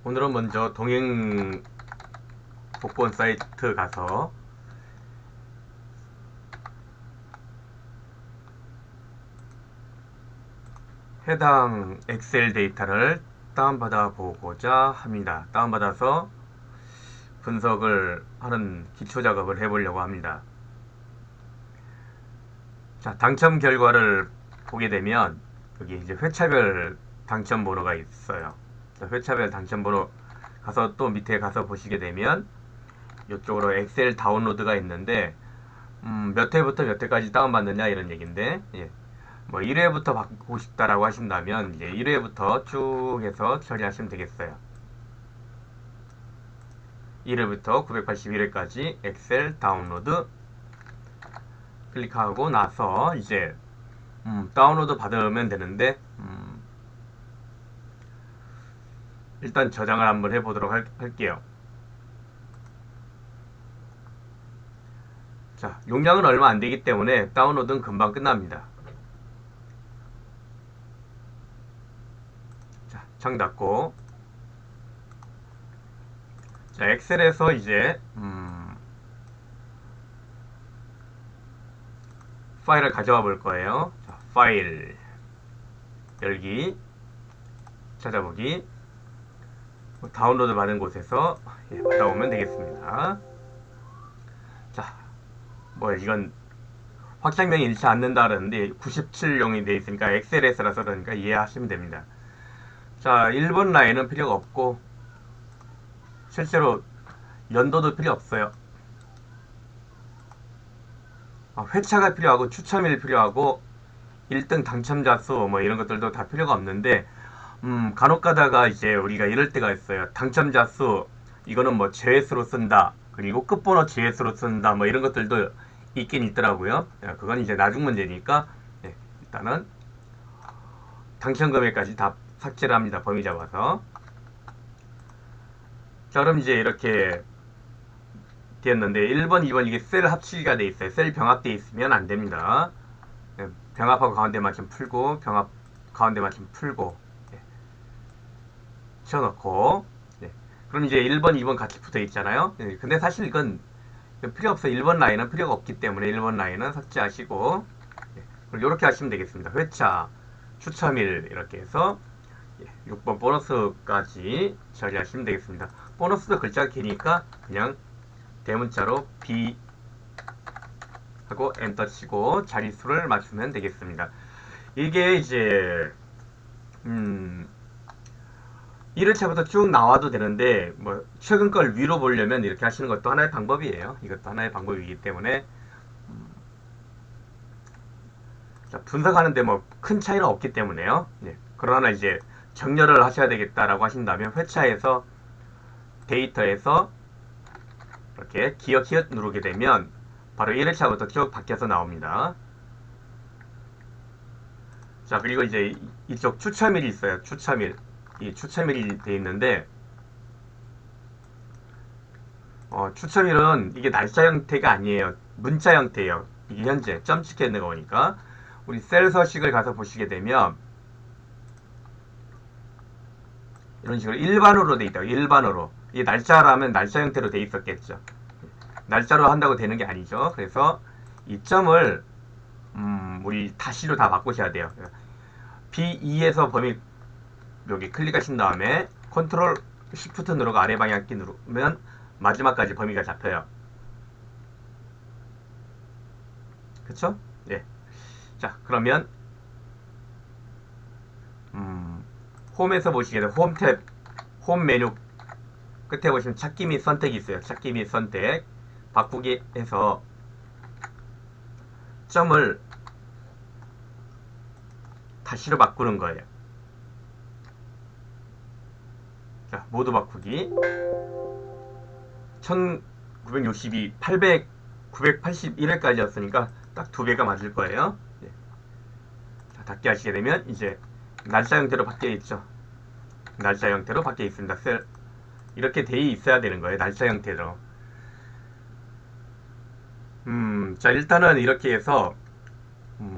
오늘은 먼저 동행 복권 사이트 가서 해당 엑셀 데이터를 다운받아 보고자 합니다. 다운받아서 분석을 하는 기초 작업을 해보려고 합니다. 자, 당첨 결과를 보게 되면 여기 이제 회차별 당첨 번호가 있어요. 회차별 당첨 번호 가서 또 밑에 가서 보시게 되면 이쪽으로 엑셀 다운로드가 있는데 몇 회부터 몇 회까지 다운받느냐 이런 얘기인데, 예. 뭐 1회부터 받고 싶다라고 하신다면 이제 1회부터 쭉 해서 처리하시면 되겠어요. 1회부터 981회까지 엑셀 다운로드 클릭하고 나서 이제 다운로드 받으면 되는데, 일단 저장을 한번 해보도록 할게요. 자, 용량은 얼마 안 되기 때문에 다운로드는 금방 끝납니다. 자, 창 닫고, 자, 엑셀에서 이제 파일을 가져와 볼 거예요. 자, 파일 열기, 찾아보기, 다운로드 받은 곳에서 받아오면 되겠습니다. 자, 뭐 이건 확장명이 잃지 않는다 그러는데 97용이 되어 있으니까 엑셀에서라서 그러니까 이해하시면 됩니다. 자, 1번 라인은 필요가 없고 실제로 연도도 필요 없어요. 회차가 필요하고 추첨일 필요하고 1등 당첨자 수 뭐 이런 것들도 다 필요가 없는데, 간혹 가다가 이제 우리가 이럴 때가 있어요. 당첨자 수 이거는 뭐 제수로 쓴다, 그리고 끝번호 제수로 쓴다, 뭐 이런 것들도 있긴 있더라고요. 그건 이제 나중 문제니까, 일단은 당첨 금액까지 다 삭제를 합니다. 범위 잡아서. 자, 그럼 이제 이렇게 되었는데 1번, 2번 이게 셀 합치기가 돼 있어요. 셀 병합돼 있으면 안 됩니다. 병합하고 가운데 맞춤 풀고, 병합 가운데 맞춤 풀고, 치워놓고, 그럼 이제 1번, 2번 같이 붙어 있잖아요. 근데 사실 이건 필요 없어요. 1번 라인은 필요가 없기 때문에 1번 라인은 삭제하시고, 그리고 이렇게 하시면 되겠습니다. 회차, 추첨일 이렇게 해서 6번 보너스까지 처리하시면 되겠습니다. 보너스도 글자가 기니까 그냥 대문자로 B 하고 엔터 치고 자릿수를 맞추면 되겠습니다. 이게 이제 1회차부터 쭉 나와도 되는데, 뭐 최근 걸 위로 보려면 이렇게 하시는 것도 하나의 방법이에요. 이것도 하나의 방법이기 때문에 자, 분석하는데 뭐 큰 차이는 없기 때문에요. 그러나 이제 정렬을 하셔야 되겠다라고 하신다면 회차에서 데이터에서 이렇게 기억 누르게 되면 바로 1회차부터 쭉 바뀌어서 나옵니다. 자, 그리고 이제 이쪽 추첨일이 있어요. 추첨일. 이 추첨일이 되어 있는데, 추첨일은 이게 날짜 형태가 아니에요. 문자 형태예요. 이게 현재 점 찍혀 있는 거니까. 우리 셀 서식을 가서 보시게 되면 이런 식으로 일반으로 돼 있다. 일반으로. 이 날짜라면 날짜 형태로 돼 있었겠죠. 날짜로 한다고 되는 게 아니죠. 그래서 이 점을 우리 다시로 다 바꾸셔야 돼요. B2에서 범위 여기 클릭하신 다음에 컨트롤 시프트 누르고 아래 방향키 누르면 마지막까지 범위가 잡혀요. 그쵸? 네. 자, 그러면 홈에서 보시게 되면 홈 탭, 홈 메뉴 끝에 보시면 찾기 및 선택이 있어요. 찾기 및 선택 바꾸기 해서 점을 다시로 바꾸는 거예요. 자, 모두 바꾸기 1962, 800, 981회까지였으니까 딱 2배가 맞을 거예요. 자, 닫기 하시게 되면 이제 날짜 형태로 바뀌어 있죠. 날짜 형태로 바뀌어 있습니다. 셀 이렇게 돼 있어야 되는 거예요. 날짜 형태로. 자, 일단은 이렇게 해서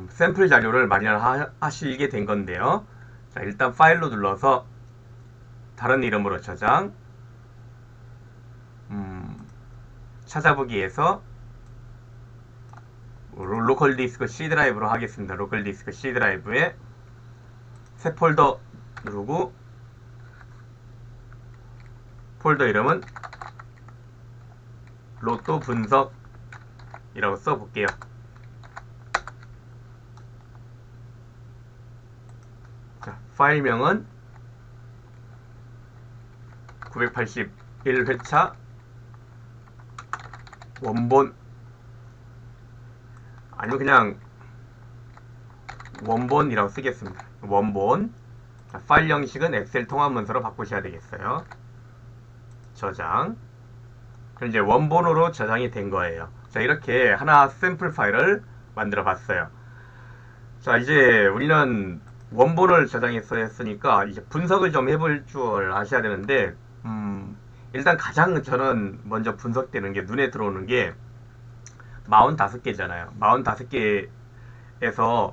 샘플 자료를 마련하시게 된 건데요. 자, 일단 파일로 눌러서 다른 이름으로 저장. 찾아보기에서 로컬 디스크 C 드라이브로 하겠습니다. 로컬 디스크 C 드라이브에 새 폴더 누르고 폴더 이름은 로또 분석이라고 써볼게요. 자, 파일명은 981회차 원본, 아니면 그냥 원본이라고 쓰겠습니다. 원본. 자, 파일 형식은 엑셀 통합 문서로 바꾸셔야 되겠어요. 저장. 그럼 이제 원본으로 저장이 된 거예요. 자, 이렇게 하나 샘플 파일을 만들어 봤어요. 자, 이제 우리는 원본을 저장했으니까 이제 분석을 좀 해볼 줄 아셔야 되는데, 일단 가장 저는 먼저 분석되는 게, 눈에 들어오는 게 45개잖아요. 45개에서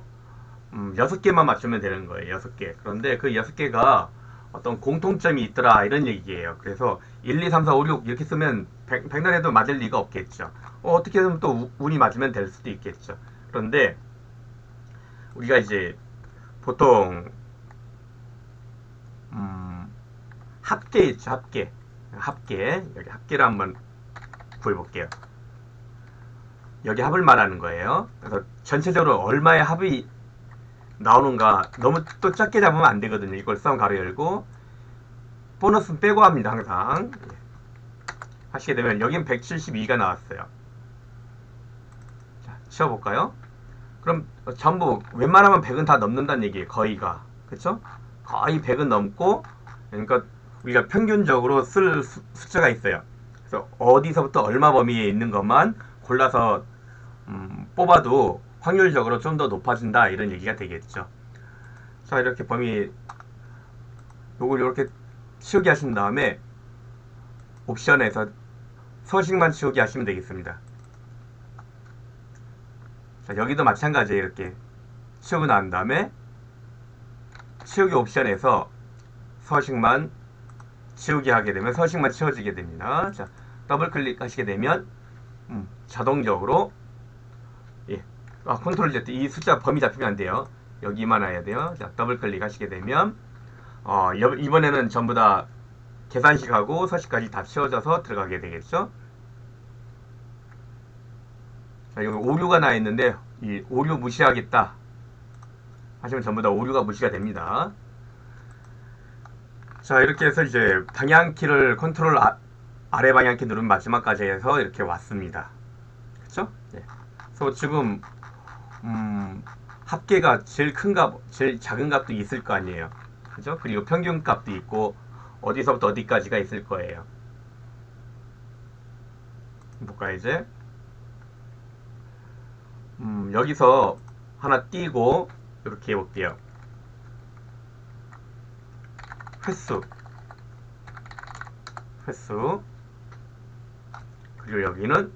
6개만 맞추면 되는 거예요. 6개. 그런데 그 6개가 어떤 공통점이 있더라, 이런 얘기예요. 그래서 1, 2, 3, 4, 5, 6 이렇게 쓰면 백날해도 맞을 리가 없겠죠. 어떻게 하면 또 운이 맞으면 될 수도 있겠죠. 그런데 우리가 이제 보통 합계 있죠. 합계. 여기 합계를 한번 구해볼게요. 여기 합을 말하는 거예요. 그래서 전체적으로 얼마의 합이 나오는가, 너무 또 작게 잡으면 안 되거든요. 이걸 썸 가로 열고 보너스는 빼고 합니다. 항상 하시게 되면 여긴 172가 나왔어요. 자, 치워볼까요? 그럼 전부 웬만하면 100은 다 넘는다는 얘기예요. 거의가. 그쵸? 거의 100은 넘고, 그러니까 우리가 평균적으로 쓸 숫자가 있어요. 그래서 어디서부터 얼마 범위에 있는 것만 골라서 뽑아도 확률적으로 좀 더 높아진다, 이런 얘기가 되겠죠. 자, 이렇게 범위 요걸 이렇게 치우기 하신 다음에 옵션에서 서식만 치우기 하시면 되겠습니다. 자, 여기도 마찬가지예요. 이렇게 치우고 난 다음에 치우기 옵션에서 서식만 치우기 하게 되면 서식만 치워지게 됩니다. 자, 더블 클릭하시게 되면 자동적으로, 예, 컨트롤 Z, 이 숫자 범위 잡히면 안 돼요. 여기만 와야 돼요. 자, 더블 클릭하시게 되면 이번에는 전부 다 계산식하고 서식까지 다 치워져서 들어가게 되겠죠. 자, 여기 오류가 나 있는데 이 오류 무시하겠다 하시면 전부 다 오류가 무시가 됩니다. 자, 이렇게 해서 이제 방향키를 컨트롤 아래 방향키 누르면 마지막까지 해서 이렇게 왔습니다. 그쵸? 네. 그래서 지금 합계가 제일 큰 값, 제일 작은 값도 있을 거 아니에요. 그죠? 그리고 평균 값도 있고 어디서부터 어디까지가 있을 거예요. 볼까요, 이제? 여기서 하나 띄고 이렇게 해볼게요. 횟수. 그리고 여기는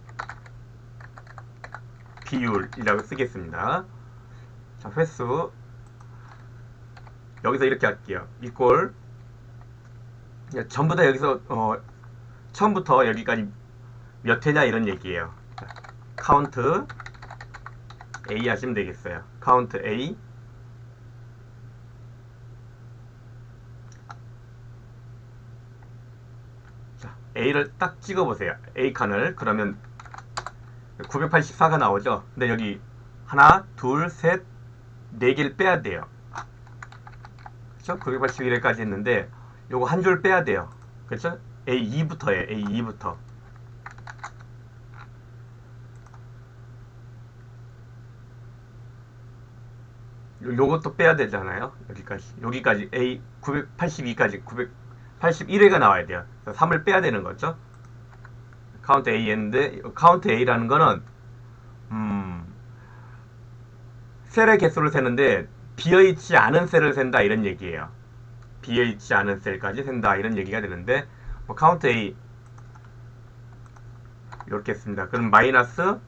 비율이라고 쓰겠습니다. 자, 횟수. 여기서 이렇게 할게요. 이꼴. 전부 다 여기서 처음부터 여기까지 몇 회냐, 이런 얘기예요. 자, 카운트 A 하시면 되겠어요. 카운트 A. 자, A를 딱 찍어보세요. A 칸을. 그러면 984가 나오죠. 근데 여기 하나, 둘, 셋, 네 개를 빼야 돼요. 그렇죠? 981회까지 했는데 요거 한 줄 빼야 돼요. 그렇죠? A2부터예요. A2부터. 요것도 빼야 되잖아요. 여기까지 A 982까지 981회가 나와야 돼요. 3을 빼야 되는 거죠. 카운트 A 했는데, 카운트 A라는 거는 셀의 개수를 세는데 비어있지 않은 셀을 센다, 이런 얘기예요. 비어있지 않은 셀까지 센다, 이런 얘기가 되는데, 카운트 A 이렇게 했습니다. 그럼 마이너스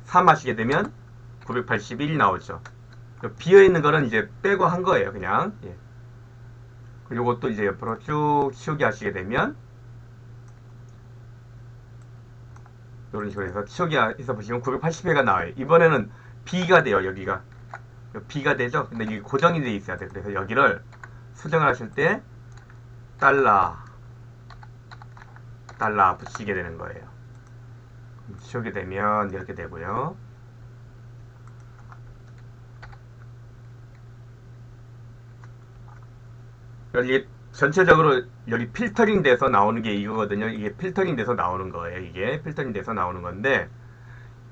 3 하시게 되면 981이 나오죠. 비어있는 거는 이제 빼고 한 거예요, 그냥. 예. 요것도 이제 옆으로 쭉 치우기 하시게 되면 이런 식으로 해서 치우기 해서 보시면 980회가 나와요. 이번에는 B가 돼요. 여기가 B가 되죠. 근데 이게 고정이 돼 있어야 돼요. 그래서 여기를 수정을 하실 때 달러 붙이게 되는 거예요. 치우게 되면 이렇게 되고요. 여기 전체적으로 여기 필터링 돼서 나오는 게 이거거든요. 이게 필터링 돼서 나오는 거예요. 이게 필터링 돼서 나오는 건데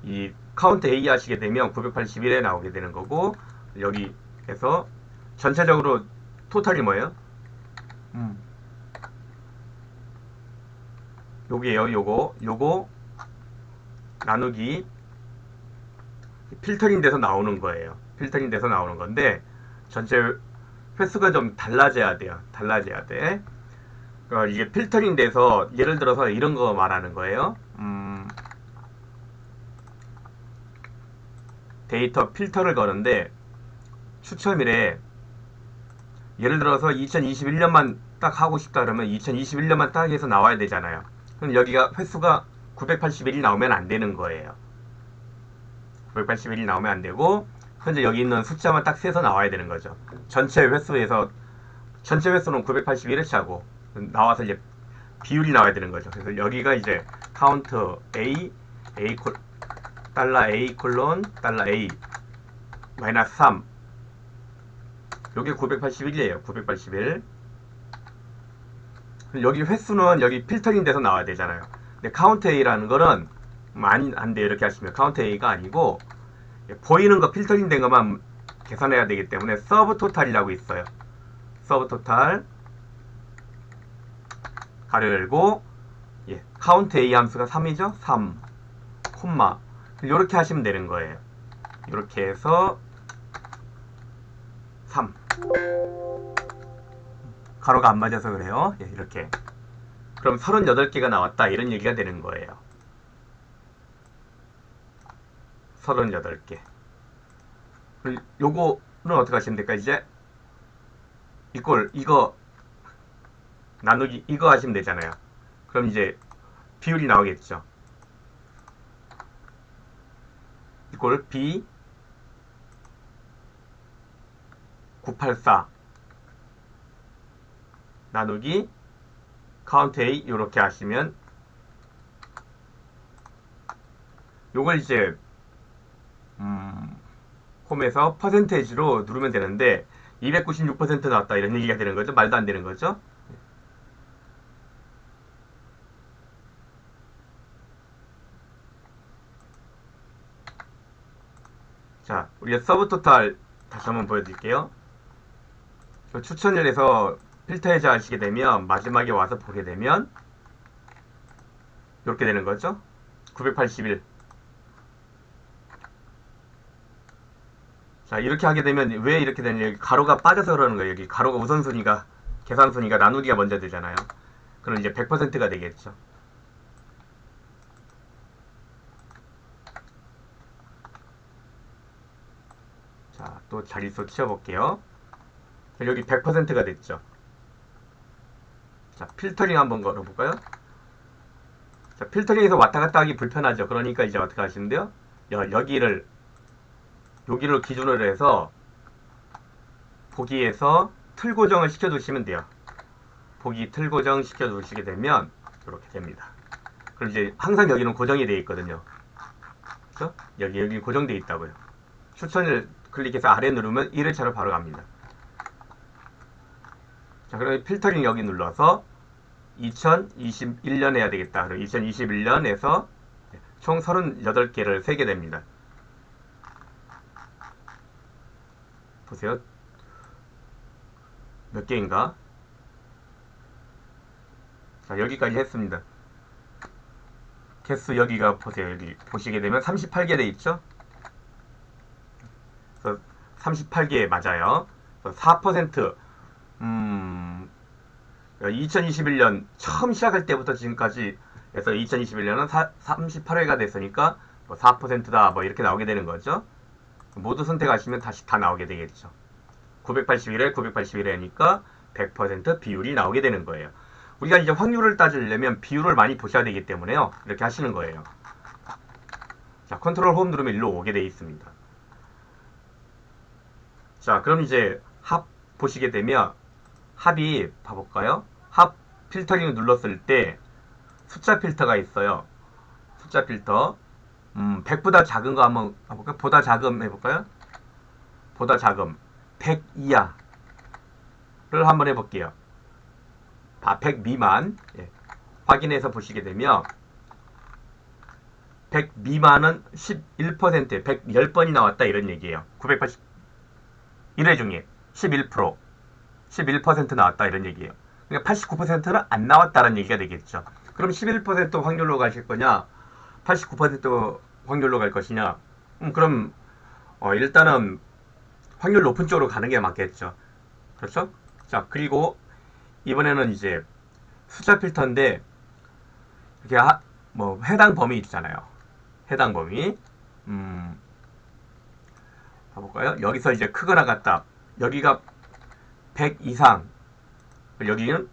이 카운트 A 하시게 되면 981에 나오게 되는 거고 여기에서 전체적으로 토탈이 뭐예요? 요게요. 요거 나누기 필터링 돼서 나오는 거예요. 필터링 돼서 나오는 건데 전체 횟수가 좀 달라져야 돼요. 달라져야 돼. 이게 필터링 돼서 예를 들어서 이런 거 말하는 거예요. 데이터 필터를 거는데 추첨이래. 예를 들어서 2021년만 딱 하고 싶다 그러면 2021년만 딱 해서 나와야 되잖아요. 그럼 여기가 횟수가 981이 나오면 안 되는 거예요. 981이 나오면 안 되고 현재 여기 있는 숫자만 딱 세서 나와야 되는 거죠. 전체 횟수는 981회차고 나와서 이제 비율이 나와야 되는 거죠. 그래서 여기가 이제 카운트 달러 A 콜론 달러 A 마이너스 3 요게 981이에요. 981 여기 횟수는 여기 필터링 돼서 나와야 되잖아요. 근데 카운트 A라는 거는 안 돼요. 이렇게 하시면 카운트 A가 아니고 보이는 거 필터링 된 것만 계산해야 되기 때문에 서브 토탈이라고 있어요. 서브 토탈 가로 열고 카운트 A 함수가 3이죠. 3 콤마 이렇게 하시면 되는 거예요. 이렇게 해서 3 가로가 안 맞아서 그래요. 이렇게 그럼 38개가 나왔다 이런 얘기가 되는 거예요. 38개 요거는 어떻게 하시면 될까? 이제 이거 나누기 이거 하시면 되잖아요. 그럼 이제 비율이 나오겠죠. 이걸 B 984 나누기 카운트 A 이렇게 하시면 요걸 이제 홈에서 퍼센테이지로 누르면 되는데 296% 나왔다 이런 얘기가 되는 거죠. 말도 안 되는 거죠. 자, 우리가 서브 토탈 다시 한번 보여드릴게요. 추천을 해서 필터 해제하시게 되면 마지막에 와서 보게 되면 이렇게 되는 거죠. 981 자, 이렇게 하게 되면 왜 이렇게 되냐, 여기 가로가 빠져서 그러는 거예요. 여기 가로가 우선순위가 계산순위가 나누기가 먼저 되잖아요. 그럼 이제 100%가 되겠죠. 자, 또 자릿수 치워볼게요. 여기 100%가 됐죠. 자, 필터링 한번 걸어볼까요? 자, 필터링에서 왔다 갔다 하기 불편하죠. 그러니까 이제 어떻게 하시는데요? 여기를 기준으로 해서 보기에서 틀 고정을 시켜두시면 돼요. 보기 틀 고정 시켜두시게 되면 이렇게 됩니다. 그럼 이제 항상 여기는 고정이 되어 있거든요. 그렇죠? 여기 고정되어 있다고요. 추천을 클릭해서 아래 누르면 1회차로 바로 갑니다. 자, 그럼 필터링 여기 눌러서 2021년 해야 되겠다. 그럼 2021년에서 총 38개를 세게 됩니다. 보세요. 몇 개인가? 자, 여기까지 했습니다. 개수 여기가 보세요. 여기 보시게 되면 38개 돼 있죠? 그래서 38개 맞아요. 4% 2021년 처음 시작할 때부터 지금까지 해서 2021년은 38회가 됐으니까 4%다 뭐 이렇게 나오게 되는 거죠. 모두 선택하시면 다시 다 나오게 되겠죠. 981회 981회니까 100% 비율이 나오게 되는 거예요. 우리가 이제 확률을 따지려면 비율을 많이 보셔야 되기 때문에요. 이렇게 하시는 거예요. 자, 컨트롤 홈 누르면 일로 오게 되어 있습니다. 자, 그럼 이제 합 보시게 되면 합이 봐볼까요? 합 필터링을 눌렀을 때 숫자 필터가 있어요. 숫자 필터. 100보다 작은 거 한번 해볼까요? 보다 작음 해볼까요? 보다 작음. 100 이하를 한번 해볼게요. 100 미만. 예. 확인해서 보시게 되면 100 미만은 11%, 110번이 나왔다 이런 얘기예요. 981회 중에 11%, 11% 나왔다 이런 얘기예요. 그러니까 89%는 안 나왔다는 얘기가 되겠죠. 그럼 11% 확률로 가실 거냐? 89% 확률로 갈 것이냐? 그럼 일단은 확률 높은 쪽으로 가는 게 맞겠죠. 그렇죠? 자, 그리고 이번에는 이제 숫자 필터인데 이렇게 뭐 해당 범위 있잖아요. 해당 범위. 봐볼까요? 여기서 이제 크거나 같다. 여기가 100 이상, 여기는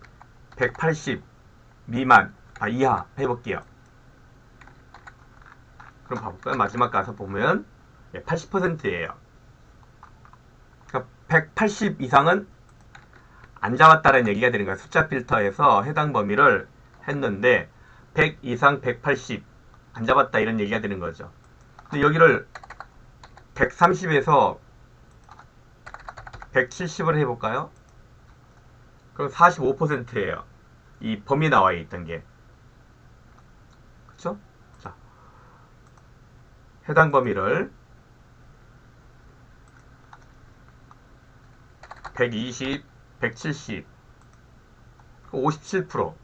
180 미만, 이하 해볼게요. 그럼 봐볼까요? 마지막 가서 보면 80%예요. 그러니까 180 이상은 안 잡았다는 얘기가 되는 거예요. 숫자 필터에서 해당 범위를 했는데 100 이상 180 안 잡았다 이런 얘기가 되는 거죠. 근데 여기를 130에서 170을 해볼까요? 그럼 45%예요. 이 범위 나와 있던 게. 그쵸? 자, 해당 범위를 120, 170, 57%.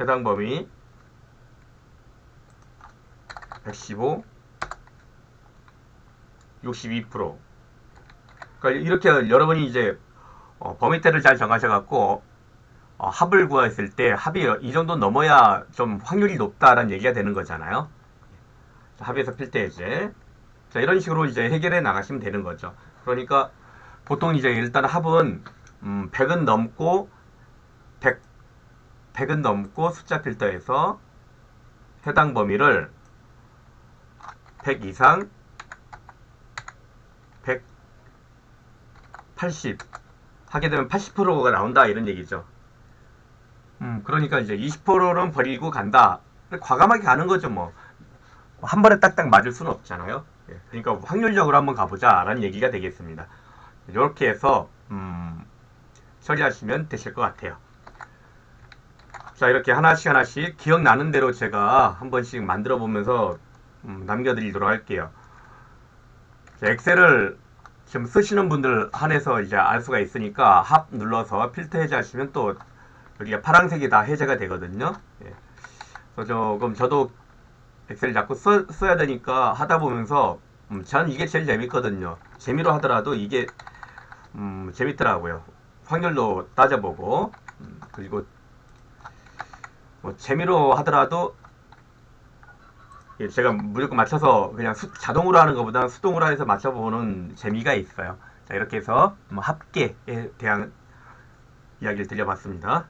해당 범위 115, 62%. 그러니까 이렇게 여러분이 이제 범위대를 잘 정하셔갖고 합을 구했을 때 합이 이 정도 넘어야 좀 확률이 높다라는 얘기가 되는 거잖아요. 자, 합에서 필터해제. 자, 이런 식으로 이제 해결해 나가시면 되는 거죠. 그러니까 보통 이제 일단 합은 100은 넘고 100은 넘고 숫자 필터에서 해당 범위를 100 이상 180 하게 되면 80%가 나온다 이런 얘기죠. 그러니까 이제 20%는 버리고 간다. 과감하게 가는 거죠 뭐. 한 번에 딱딱 맞을 수는 없잖아요. 예, 그러니까 확률적으로 한번 가보자 라는 얘기가 되겠습니다. 이렇게 해서 처리하시면 되실 것 같아요. 자, 이렇게 하나씩 기억나는 대로 제가 한 번씩 만들어 보면서 남겨드리도록 할게요. 자, 엑셀을 지금 쓰시는 분들 한해서 이제 알 수가 있으니까 합 눌러서 필터 해제하시면 또 여기가 파란색이 다 해제가 되거든요. 예. 그래서 조금 저도 엑셀 자꾸 써야 되니까 하다 보면서 저는 이게 제일 재밌거든요. 재미로 하더라도 이게 재밌더라고요. 확률도 따져보고 그리고 뭐 재미로 하더라도 제가 무조건 맞춰서 그냥 자동으로 하는 것보다 수동으로 해서 맞춰보는 재미가 있어요. 자, 이렇게 해서 합계에 대한 이야기를 드려봤습니다.